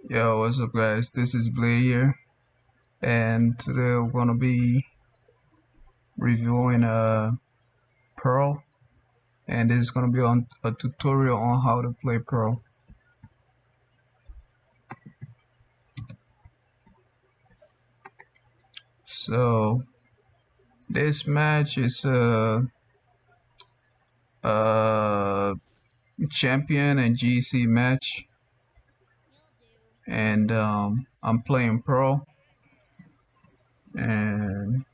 Yo, what's up, guys? This is Blade here, and today we're gonna be reviewing Pearl, and this is gonna be on a tutorial on how to play Pearl. So this match is a champion and GC match, and I'm playing Pearl, and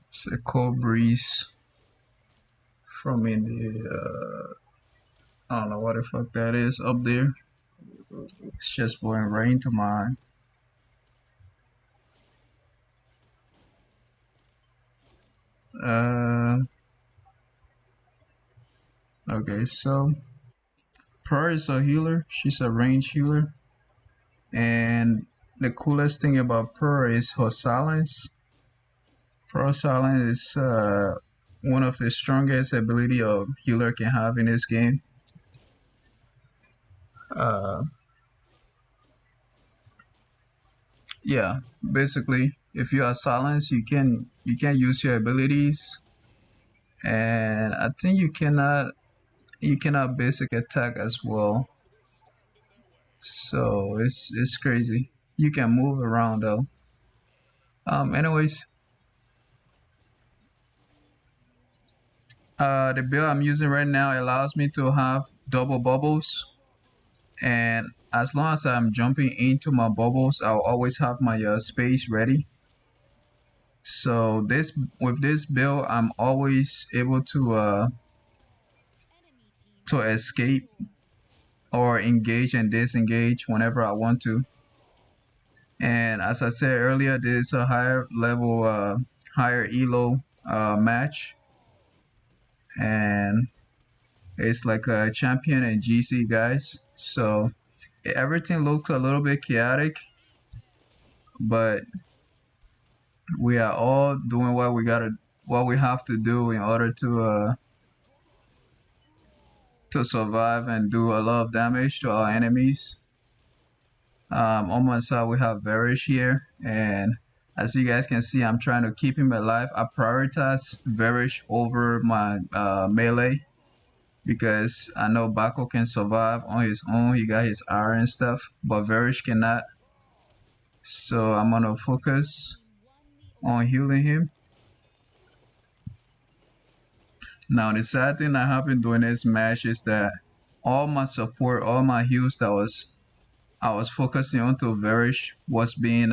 it's a cold breeze from India. I don't know what the fuck that is up there. It's just blowing right into my. Uh, okay, so Pearl is a healer. She's a range healer, and the coolest thing about Pearl is her silence. Pearl silence is one of the strongest ability a healer can have in this game. Uh, yeah, basically, if you are silenced, you can use your abilities, and I think you cannot basic attack as well. So it's crazy. You can move around though. Anyways, the build I'm using right now allows me to have double bubbles, and as long as I'm jumping into my bubbles, I'll always have my space ready. So this with this build, I'm always able to escape or engage and disengage whenever I want to. And as I said earlier, this is a higher level, higher elo match, and it's like a champion and GC guys. So everything looks a little bit chaotic, but we are all doing what we have to do in order to survive and do a lot of damage to our enemies. On my side we have Varish here, and as you guys can see, I'm trying to keep him alive. I prioritize Varish over my melee because I know Bako can survive on his own. He got his R and stuff, but Varish cannot. So I'm gonna focus on healing him. Now the sad thing that happened during this match is that all my support, all my heals that I was focusing on to Varish was being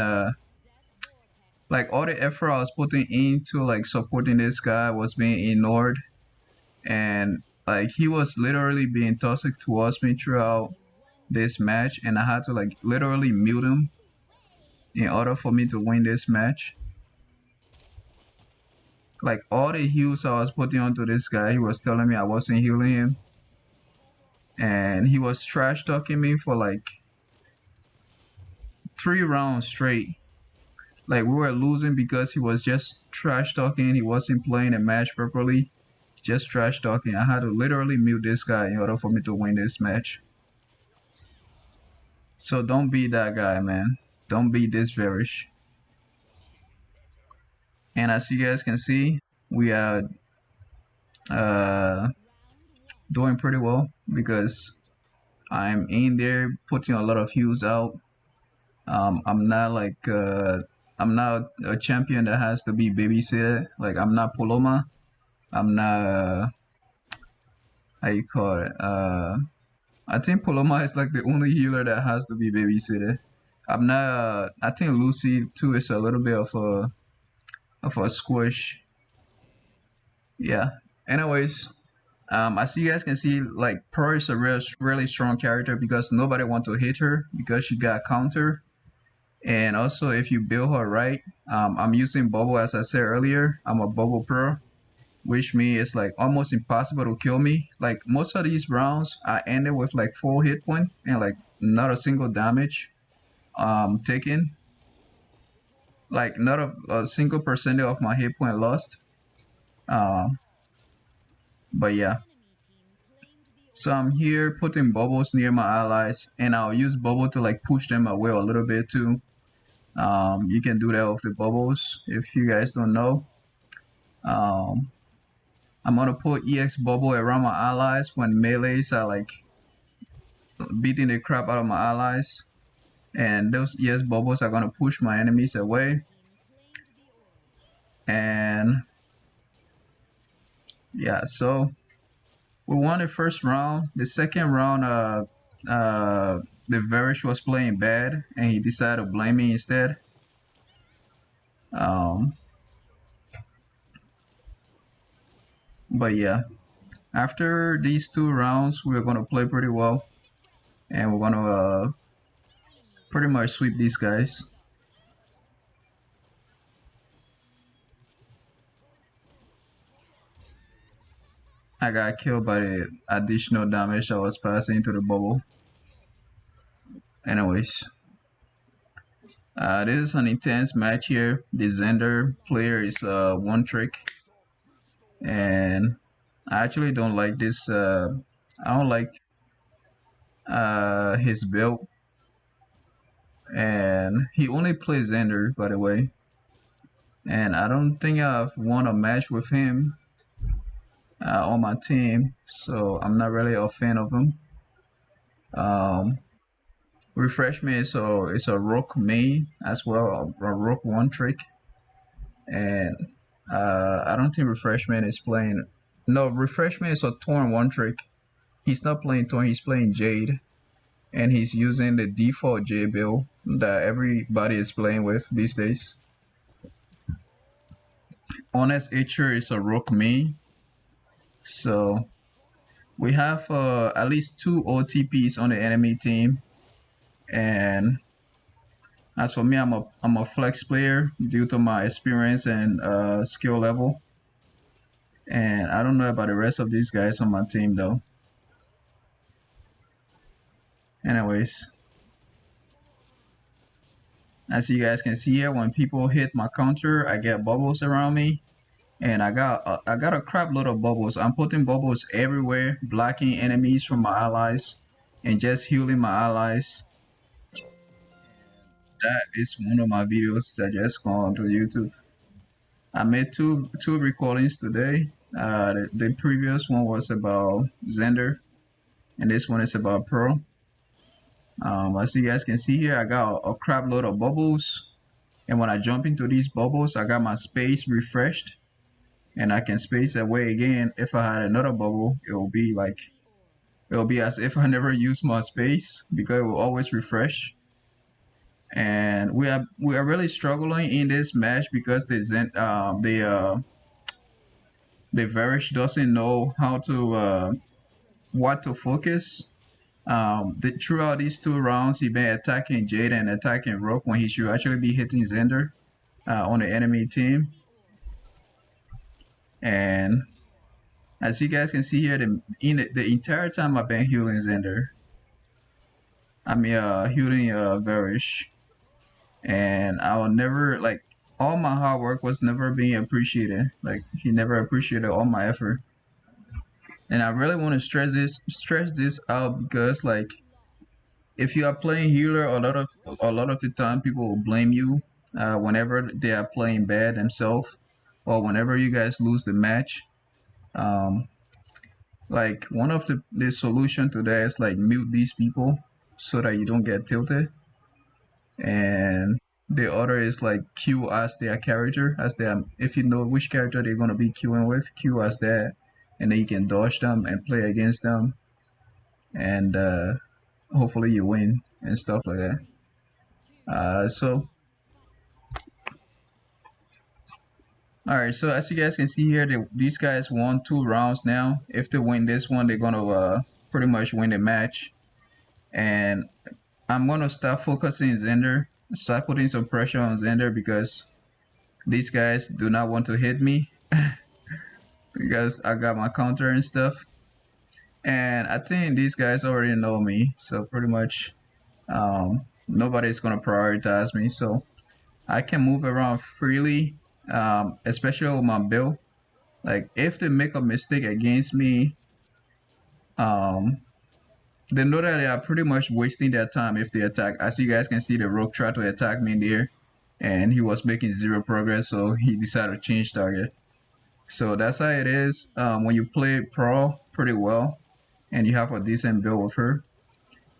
like all the effort I was putting into like supporting this guy was being ignored, and like he was literally being toxic towards me throughout this match, and I had to like literally mute him in order for me to win this match. Like all the heals I was putting onto this guy, he was telling me I wasn't healing him, and he was trash talking me for like 3 rounds straight. Like we were losing because he was just trash talking. He wasn't playing the match properly, just trash talking. I had to literally mute this guy in order for me to win this match. So don't be that guy, man. Don't be this varish. And as you guys can see, we are uh, doing pretty well because I'm in there putting a lot of heals out. I'm not like I'm not a champion that has to be babysitted. Like I'm not Paloma. I'm not how you call it. I think Paloma is like the only healer that has to be babysitted. I'm not. I think Lucy too is a little bit of a squish. Yeah. Anyways, as you guys can see, like Pearl is a really strong character because nobody want to hit her because she got counter. And also, if you build her right, I'm using bubble as I said earlier. I'm a bubble Pearl, which means it's like almost impossible to kill me. Like most of these rounds, I ended with like 4 hit point and like not a single damage taken. Like not a single percentage of my hit point lost. Um, but yeah, So I'm here putting bubbles near my allies, and I'll use bubble to like push them away a little bit too. You can do that with the bubbles if you guys don't know. Um, I'm gonna put EX bubble around my allies when melees are like beating the crap out of my allies, and those EX bubbles are gonna push my enemies away. And yeah, so we won the first round. The second round, the Varish was playing bad, and he decided to blame me instead. Um, but yeah, after these two rounds, we're gonna play pretty well, and we're gonna pretty much sweep these guys. I got killed by the additional damage I was passing into the bubble. Anyways, this is an intense match here. The Xander player is one trick, and I actually don't like this. I don't like his build, and he only plays Xander, by the way. And I don't think I've won a match with him on my team, so I'm not really a fan of him. Um, Refreshment, so it's a rook main as well, a rook one trick, and I don't think refreshment is playing. No, refreshment is a torn one trick. He's not playing torn. He's playing jade, and he's using the default J build that everybody is playing with these days. Honest Itcher is a rook main, so we have at least two OTPs on the enemy team, and as for me, I'm a flex player due to my experience and skill level. And I don't know about the rest of these guys on my team though. Anyways, as you guys can see here, when people hit my counter, I get bubbles around me, and I got a crap load of bubbles. I'm putting bubbles everywhere, blocking enemies from my allies, and just healing my allies. That is one of my videos that just gone to YouTube. I made two recordings today. The previous one was about Xander, and this one is about Pearl. As you guys can see here, I got a crap load of bubbles, and when I jump into these bubbles, I got my space refreshed, and I can space away again. If I had another bubble, it will be as if I never used my space because it will always refresh. And we are really struggling in this match because the Varish doesn't know how to what to focus. Throughout these two rounds, he been attacking Jade and attacking Rook when he should actually be hitting Xander on the enemy team. And as you guys can see here, the entire time I've been healing Xander, I mean healing Varish, and I will never like all my hard work was never being appreciated. Like he never appreciated all my effort. And I really want to stress this out because like if you are playing healer, a lot of the time people will blame you whenever they are playing bad themselves, or whenever you guys lose the match. Um, like one of the solution to that is like mute these people so that you don't get tilted, and the other is like queue as their character as their if you know which character they're gonna be queuing with, queue as that, and then you can dodge them and play against them, and hopefully you win and stuff like that. So all right, so as you guys can see here, these guys won two rounds now. If they win this one, they're gonna pretty much win the match. And I'm gonna start focusing Xander, start putting some pressure on Xander because these guys do not want to hit me because I got my counter and stuff. And I think these guys already know me, so pretty much nobody's gonna prioritize me. So I can move around freely, especially with my build. Like if they make a mistake against me, um, they know that they are pretty much wasting their time if they attack. As you guys can see, the rogue tried to attack me there, and he was making zero progress, so he decided to change target. So that's how it is when you play Pro pretty well, and you have a decent build with her.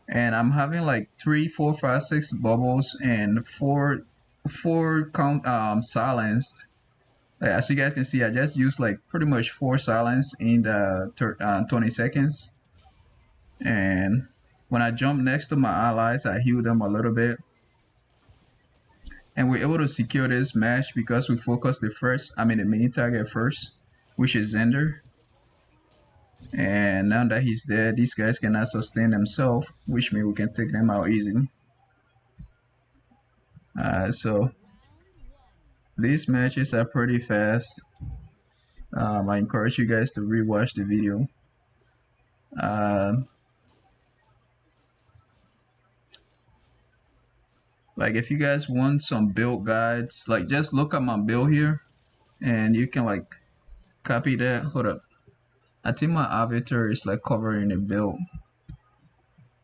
And I'm having like 3, 4, 5, 6 bubbles and four count silenced. As you guys can see, I just used like pretty much 4 silence in the 20 seconds. And when I jump next to my allies, I heal them a little bit. And we're able to secure this match because we focus the main target first, which is Zender. And now that he's dead, these guys cannot sustain themselves, which means we can take them out easily. So these matches are pretty fast. I encourage you guys to rewatch the video. Like if you guys want some build guides, like just look at my build here and you can like copy that. Hold up. I think my avatar is like covering the build.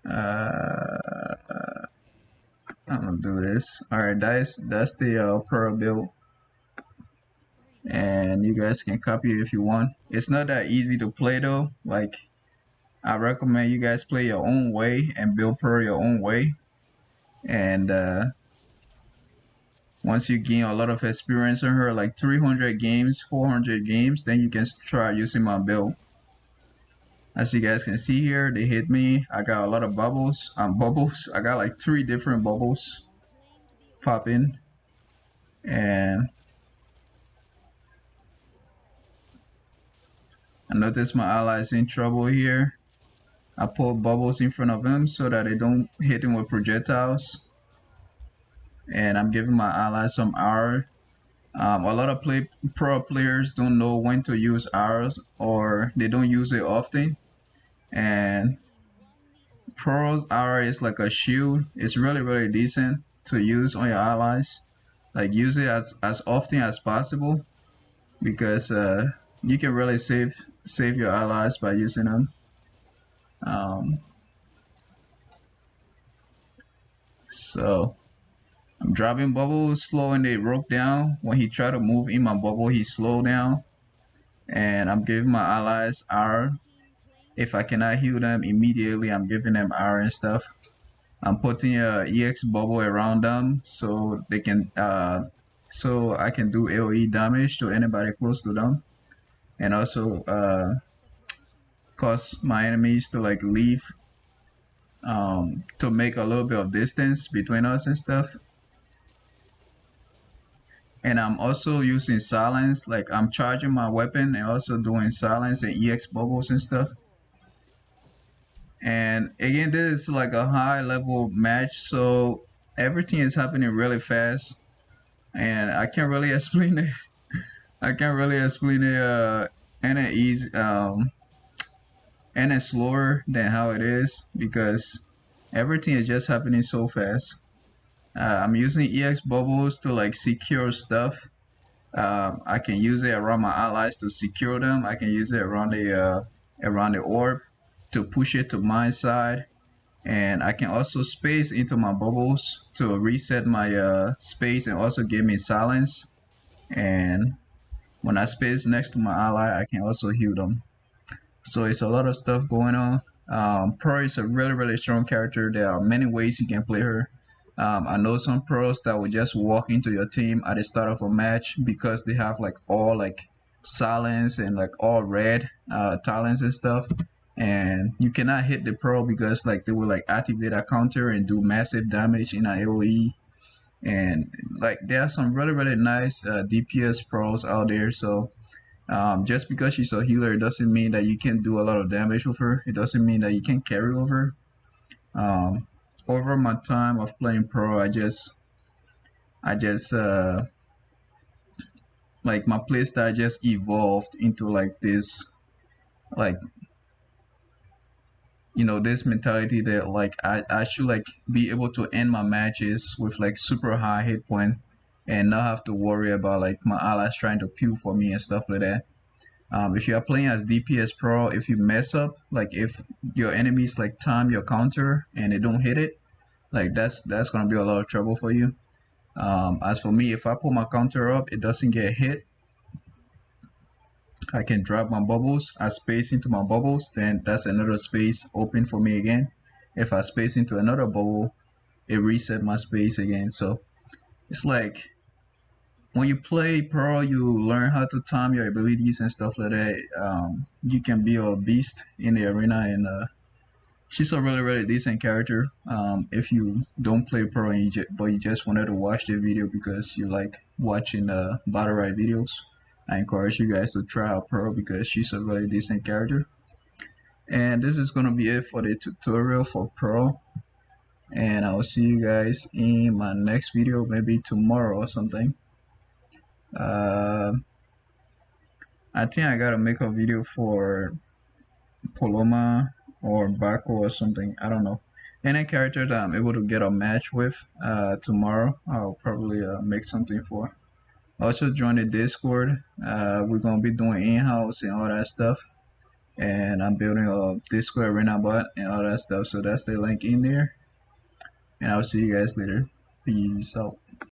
I'm gonna do this. Alright, that's the Pearl build. And you guys can copy it if you want. It's not that easy to play though. Like I recommend you guys play your own way and build Pearl your own way. And once you gain a lot of experience on her, like 300 games, 400 games, then you can try using my build. As you guys can see here, they hit me. I got a lot of bubbles. I got like 3 different bubbles popping. And I notice my allies in trouble here. I put bubbles in front of him so that they don't hit him with projectiles. And I'm giving my allies some arrow. A lot of pro players don't know when to use arrows, or they don't use it often. And Pro's arrow is like a shield. It's really decent to use on your allies. Like use it as often as possible because you can really save your allies by using them. So I'm dropping bubbles, slowing the rogue down. When he try to move in my bubble, he slow down. And I'm giving my allies R. If I cannot heal them immediately, I'm giving them R and stuff. I'm putting a EX bubble around them so they can so I can do AoE damage to anybody close to them, and also cause my enemies to like leave to make a little bit of distance between us and stuff. And I'm also using silence, like I'm charging my weapon and also doing silence and EX bubbles and stuff. And again, this is like a high level match, so everything is happening really fast, and I can't really explain it. I can't really explain it any easy any slower than how it is because everything is just happening so fast. I'm using EX bubbles to like secure stuff. I can use it around my allies to secure them. I can use it around the orb to push it to my side, and I can also space into my bubbles to reset my space and also give me silence. And when I space next to my ally, I can also heal them. So it's a lot of stuff going on. Pro is a really strong character. There are many ways you can play her. I know some pros that will just walk into your team at the start of a match because they have like all like silence and like all red talents and stuff, and you cannot hit the pro because like they will like activate a counter and do massive damage in an AoE. And like there are some really nice DPS pros out there. So just because she's a healer, it doesn't mean that you can do a lot of damage with her. It doesn't mean that you can carry over. Over my time of playing pro, I just like my playstyle just evolved into like this, like this mentality that like I should like be able to end my matches with like super high hit point and not have to worry about like my allies trying to peel for me and stuff like that. If you are playing as DPS Pro, if you mess up, like if your enemies like time your counter and they don't hit it, like that's gonna be a lot of trouble for you. As for me, if I put my counter up, it doesn't get hit, I can drop my bubbles. I space into my bubbles, then that's another space open for me again. If I space into another bubble, it reset my space again. So it's like when you play pro, you learn how to time your abilities and stuff like that. You can be a beast in the arena, and she's a really decent character. If you don't play pro and but you just wanted to watch the video because you like watching Battlerite videos, I encourage you guys to try out pro because she's a really decent character. And this is gonna be it for the tutorial for pro. And I'll see you guys in my next video, maybe tomorrow or something. Uh, I think I gotta make a video for Paloma or Baco or something. I don't know. Any character that I'm able to get a match with tomorrow, I'll probably make something for. Also join the Discord. We're gonna be doing in-house and all that stuff. And I'm building a Discord arena bot and all that stuff. So that's the link in there. And I'll see you guys later. Peace out.